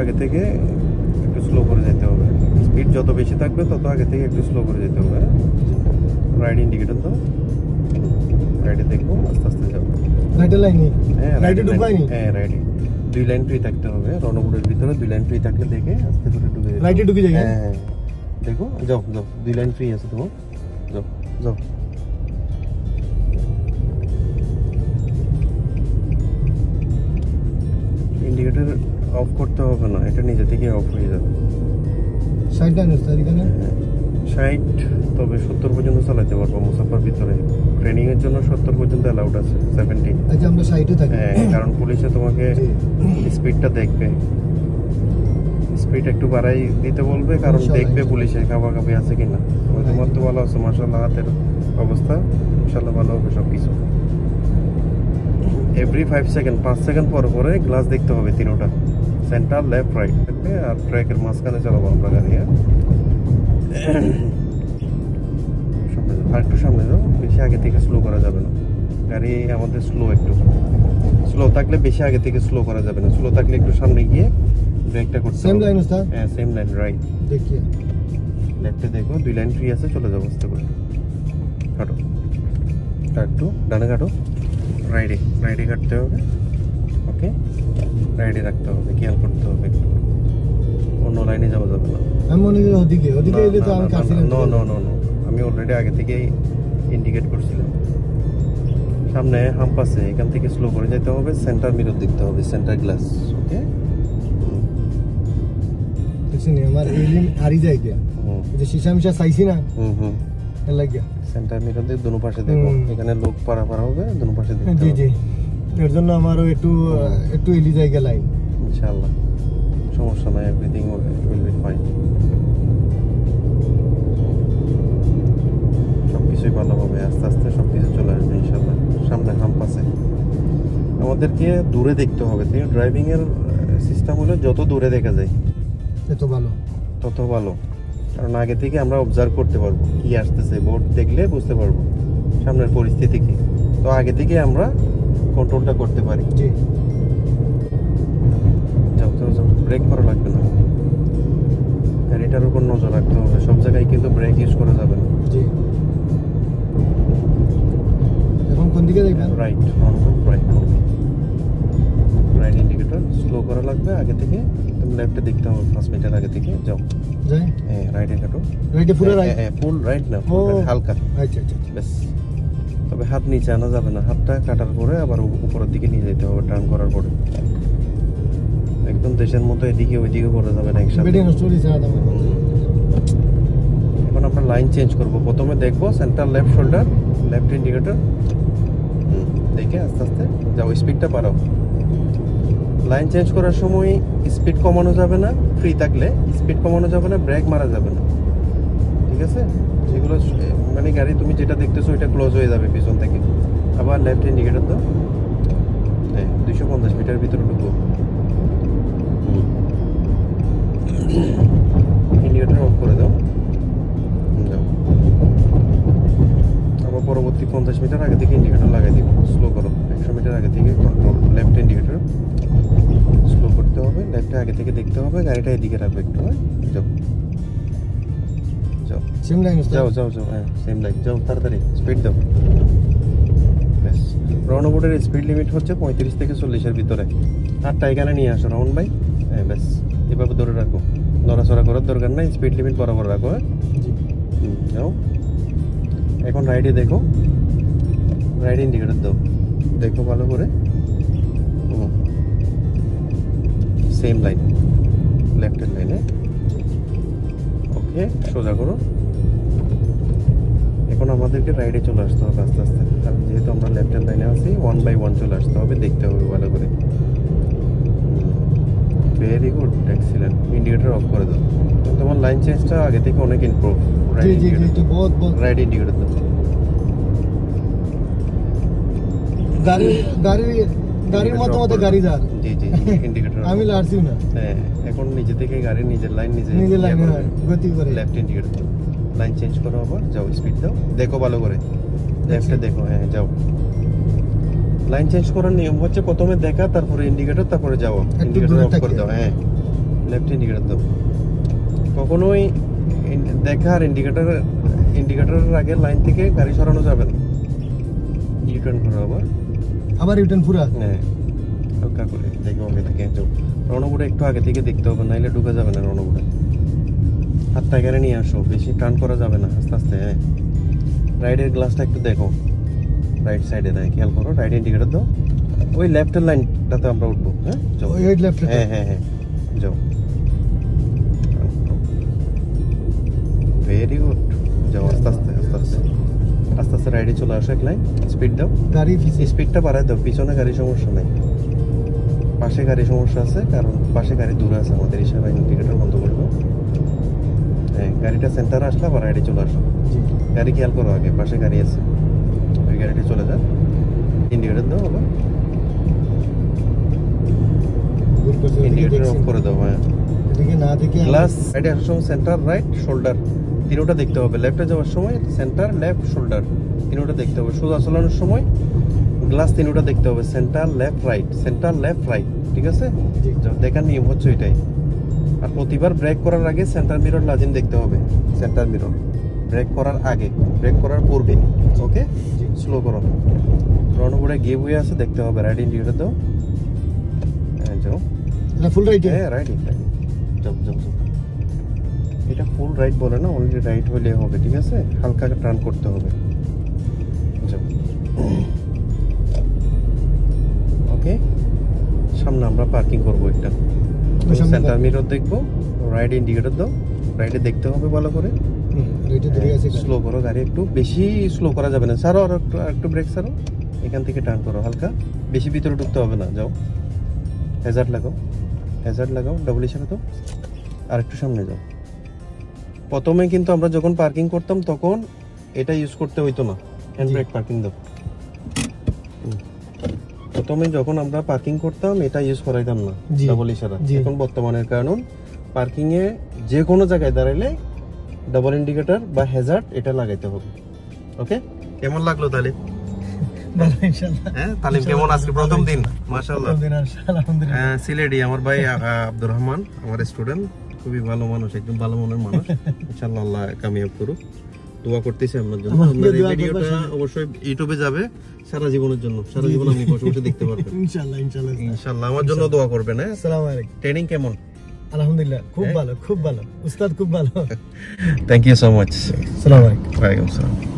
আগে থেকে একটু স্লো করে যেতে হবে। স্পিড যত বেশি থাকবে তত আগে থেকে একটু স্লো করে যেতে হবে। রাইট ইন্ডিকেটর দাও, রাইটে দেখো, আস্তে আস্তে যাও। রাইটে লাইনে, রাইটে ঢুকাইনি। হ্যাঁ রাইটে 2 লাইন ফ্রি থাকতে হবে। রণপুরের ভিতরে 2 লাইন ফ্রি থাকলে দেখে আস্তে করে ঢুকে যাবে। রাইটে ঢুকে যাবে। হ্যাঁ দেখো, যাও যাও, 2 লাইন ফ্রি আছে তোমার, যাও যাও। ইন্ডিকেটর অফ করতে হবে না, এটা নিজে থেকে অফ হয়ে যাবে। 60 লাইন আছে এখানে, 60 তবে 70 পর্যন্ত চালাতে পারবো মুসাফার ভিতরে। ট্রেনিং এর জন্য 70 পর্যন্ত অ্যালাউড আছে, 70। আচ্ছা আমরা 60 এ থাকি। হ্যাঁ, কারণ পুলিশে তোমাকে স্পিডটা দেখবে, স্পিড একটু বাড়াই দিতে বলবে, কারণ দেখবে পুলিশে কাবাকাবি আছে কিনা। ওই তোমার তো ভালো আছে মাশাআল্লাহ, হাতের অবস্থা ইনশাআল্লাহ ভালো হবে সবকিছু। এভরি 5 সেকেন্ড 5 সেকেন্ড পর পরে গ্লাস দেখতে হবে তিনটা, সেন্টার, লেফট, রাইট থাকবে। আর ট্র্যাকের মাঝখানে চালাবো আমরা গাড়ি। আর একটু সামনে যাও, বেশি আগে থেকে স্লো করা যাবে না। গাড়ি আমাদের স্লো, একটু স্লো থাকলে বেশি আগে থেকে স্লো করা যাবে না। স্লো থাকলে একটু সামনে গিয়ে ব্রেকটা করতে হবে। সেম লাইন ওস্তাদ? হ্যাঁ সেম লাইন, রাইট দেখিয়ে লেফটে দেখো, 2 লাইন ফ্রি আছে, চলে যাও আস্তে করে। কাটো, একটু ডানে কাটো, রাইটে রাইটে কাটতে হবে। ওকে, রাইটে রাখতে হবে, খেয়াল করতে হবে, অন্য লাইনে যাওয়া যাবে না। আমি মনে করি ওদিকে এলে তো আমি কাটছিলাম। নো নো নো নো, আমি অলরেডি আগে থেকেই ইন্ডিকেট করছিলাম। সামনে হাম্প আছে, এখান থেকে স্লো করে যেতে হবে। সেন্টার মিরর দেখতে হবে, সেন্টার গ্লাস। ওকে, দেখছিনি আমার এলিম হারি যায় গিয়া, যে শিশা মিশা চাইছি না। এর লাগিয়া সেন্টার মিরর দিয়ে দুনো পাশে দেখো, এখানে লোক পারাপার হবে, দুনো পাশে দেখতে হবে। জি জি, এর জন্য আমারও একটু এলি যায় গিয়া লাইন। ইনশাআল্লাহ সমস্যা নাই, এভরিথিং উইল বি ফাইন। সবকিছুই ভালো হবে, আস্তে আস্তে সবকিছু চলে আসবে ইনশাআল্লাহ। সামনে হাম্প আছে, আমাদেরকে দূরে দেখতে হবে। তাই ড্রাইভিং এর সিস্টেম হলো যত দূরে দেখা যায় তত ভালো, কারণ আগে থেকে আমরা অবজার্ভ করতে পারবো কি আসতেছে। বোর্ড দেখলে বুঝতে পারবো সামনের পরিস্থিতি কি, তো আগে থেকে আমরা কন্ট্রোলটা করতে পারি। জি, যাও যাও যাও, ব্রেক করা লাগবে না, গাড়িটার উপর নজর রাখতে হবে। সব জায়গায় কিন্তু ব্রেক ইউজ করা যাবে না। জি, এখন কোন দিকে দেখবেন? Right, right right indicator slow করা লাগবে আগে থেকে। তুমি লেফটে দেখতে হবে 5 মিটার আগে থেকে, যাও যাই। হ্যাঁ রাইটে কাটো, রাইটে পুরো রাইট? হ্যাঁ ফুল রাইট না, হালকা। আচ্ছা আচ্ছা, ব্যাস। তবে হাত নিচে আনা যাবে না, হাতটা কাটার পরে আবার উপরের দিকে নিয়ে যেতে হবে টার্ন করার পরে। একদম দেশের মতো এদিকে ওইদিকে করা যাবে না একসাথে। এখন আমরা লাইন চেঞ্জ করব। প্রথমে দেখবো centre left shoulder, left indicator দেখে আস্তে আস্তে যাও, স্পিডটা বাড়াও। লাইন চেঞ্জ করার সময় স্পিড কমানো যাবে না, ফ্রি থাকলে স্পিড কমানো যাবে না, ব্রেক মারা যাবে না, ঠিক আছে? যেগুলো মানে গাড়ি তুমি যেটা দেখতেছো ওইটা ক্লোজ হয়ে যাবে পিছন থেকে। আবার লেফট ইন্ডিকেটর দাও, হ্যাঁ 250 মিটার ভিতরে ঢুকবো। ইন্ডিকেটর অফ করে দাও, যাও। আবার পরবর্তী 50 মিটার আগে থেকে ইন্ডিকেটর লাগাই দিব, স্লো করো। 100 মিটার আগে থেকে কন্ট্রোল, লেফট ইন্ডিকেটর স্লো করতে হবে, লেফটে আগে থেকে দেখতে হবে, গাড়িটা এদিকে রাখবে একটু। যাও যাও, সেম লাইন যাও যাও যাও, হ্যাঁ সেম লাইন, যাও তাড়াতাড়ি স্পিড দাও। ব্যাস, রনবোর্ডের স্পিড লিমিট হচ্ছে 35 থেকে 40-এর ভিতরে। আরটা এখানে নিয়ে আসো রাউন্ড ভাই, হ্যাঁ ব্যাস এভাবে ধরে রাখো, নড়াচড়া করার দরকার নাই, স্পিড লিমিট বরাবর রাখো। হ্যাঁ যাও। এখন রাইডে দেখো, রাইড ইন্ডিকেটর দাও, দেখো ভালো করে। সেম লাইন, লেফটের লাইনে। ওকে, সোজা করো। এখন আমাদেরকে রাইডে চলে আসতে হবে আস্তে আস্তে, কারণ যেহেতু আমরা লেফটের লাইনে আছি, 1 বাই 1 চলে আসতে হবে, দেখতে হবে ভালো করে। Very good, excellent. Indicator of করে দাও। তোমার লাইন চেঞ্জটা আগে থেকে অনেক ইমপ্রুভ। রাইড ইন্ডিকেটর দাও। গাড়ির মতো মতো গাড়ি যার। জি জি, ইন্ডিকেটর আমি লারছি না। হ্যাঁ, এখন নিজে থেকে গাড়ি নিজের লাইন নিজে গতি করে লেফট ইন্ডিকেটর দাও, লাইন চেঞ্জ করো, আবার যাও, স্পিড দাও, দেখো ভালো করে, লেফটে দেখো, হ্যাঁ যাও। লাইন চেঞ্জ করার নিয়ম হচ্ছে প্রথমে দেখা, তারপরে ইন্ডিকেটর, তারপরে যাও। ইন্ডিকেটর অফ করে দাও, হ্যাঁ লেফট ইন্ডিকেটর দাও। কখনোই দেখা আর ইন্ডিকেটরের আগে লাইন থেকে গাড়ি সরানো যাবে না। ইউটার্ন করো আবার রিটার্ন পুরা। হ্যাঁ, হালকা করে দেখো আগে থেকে। রণপুরে একটু আগে থেকে দেখতে হবে, নাইলে ঢুকে যাবে না রণপুরে। হাতটা এখানে নিয়ে আসো, বেশি টার্ন করা যাবে না, আস্তে আস্তে। হ্যাঁ, রাইডের গ্লাসটা একটু দেখো, রাইট সাইডে দেয়, খেয়াল করো। রাইট ইন্ডিকেটর দাও, ওই লেফটের লাইনটাতে আমরা উঠবো। হ্যাঁ, হ্যাঁ হ্যাঁ হ্যাঁ, যাও। ভেরি গুড, যাও আস্তে আস্তে আস্তে আস্তে আস্তে আস্তে রাইডে চলে আসো। এক লাইন স্পিড দাও, গাড়ি স্পিডটা বাড়ায় দাও। পিছনে গাড়ি সমস্যা নাই, পাশে গাড়ি সমস্যা আছে, কারণ পাশে গাড়ি দূরে আছে আমাদের হিসাবে। ইন্ডিকেটর বন্ধ করে দাও। হ্যাঁ, গাড়িটা সেন্টারে আসলে আবার রাইডে চলে আসো। গাড়ি খেয়াল করো, আগে পাশে গাড়ি আছে, ওই গাড়িটা চলে যা। ইন্ডিকেটর দাও আবার, ইন্ডিকেটর অফ করে দাও। হ্যাঁ, এদিকে না দেখে গ্লাস রাইডে আসার সময় সেন্টার, রাইট, শোল্ডার তিনটা দেখতে হবে। লেফটে যাওয়ার সময় সেন্টার, লেফট, শোল্ডার তিনটা দেখতে হবে। সোজা চালানোর সময় গ্লাস তিনটা দেখতে হবে, centre, left, right, centre, left, right. ঠিক আছে, দেখার নিয়ম হচ্ছে এটাই। আর প্রতিবার ব্রেক করার আগে সেন্টার মিরর লাজিম দেখতে হবে। সেন্টার মিরর ব্রেক করার আগে, ব্রেক করার পূর্বে। ওকে, স্লো করো। রণপুরে গিভ ওয়ে আছে, দেখতে হবে। রাইট ইন্ডিকেটর দাও। হ্যাঁ, যাও। এটা ফুল রাইট। হ্যাঁ, রাইট, যাও যাও যাও। এটা ফুল রাইট বলে না, অনলি রাইট হলে হবে। ঠিক আছে, হালকা টার্ন করতে হবে। যাও। ওকে, সামনে আমরা পার্কিং করবো একটা। সেন্টার মিরর দেখবো, রাইট ইন্ডিকেটর দাও। রাইটে দেখতে হবে ভালো করে। স্লো করো গাড়ি, একটু বেশি স্লো করা যাবে না। ছাড়ো, আর একটু ব্রেক ছাড়ো। এখান থেকে টার্ন করো হালকা, বেশি ভিতরে ঢুকতে হবে না। যাও, হ্যাজার্ড লাগাও, হ্যাজার্ড লাগাও, ডাবল ইশারা দাও। আর একটু সামনে যাও। প্রথমে কিন্তু আমরা যখন পার্কিং করতাম তখন এটা ইউজ করতে হইতো না, হ্যান্ড ব্রেক পার্কিং দাও। প্রথমে যখন আমরা পার্কিং করতাম এটা ইউজ করাইতাম না, ডাবল ইশারা। এখন বর্তমানের কারণ পার্কিং এ যে কোনো জায়গায় দাঁড়াইলে ডাবল ইন্ডিকেটর বা হ্যাজার্ড এটা লাগাইতে হবে। ওকে, কেমন লাগলো তালিম? ভালো ইনশাআল্লাহ। হ্যাঁ, তালিম কেমন আজকে প্রথম দিন? মাশাআল্লাহ, আলহামদুলিল্লাহ। সিলেটি আমার ভাই আব্দুর রহমান, আমার স্টুডেন্ট, খুবই ভালো মানুষ, একদম ভালো মনের মানুষ। ইনশাআল্লাহ আল্লাহ কামিয়াব করুক। দোয়া করতেছি আপনার জন্য। আপনার এই ভিডিওটা অবশ্যই ইউটিউবে যাবে সারা জীবনের জন্য, সারা জীবন আপনি বসে বসে দেখতে পারবেন। ইনশাআল্লাহ ইনশাআল্লাহ ইনশাআল্লাহ আমার জন্য দোয়া করবেন। হ্যাঁ, আসসালামু আলাইকুম। ট্রেনিং কেমন? আলহামদুলিল্লাহ, খুব ভালো, খুব ভালো উস্তাদ, খুব ভালো। Thank you so much. আসসালামু আলাইকুম। ওয়ালাইকুম আসসালাম।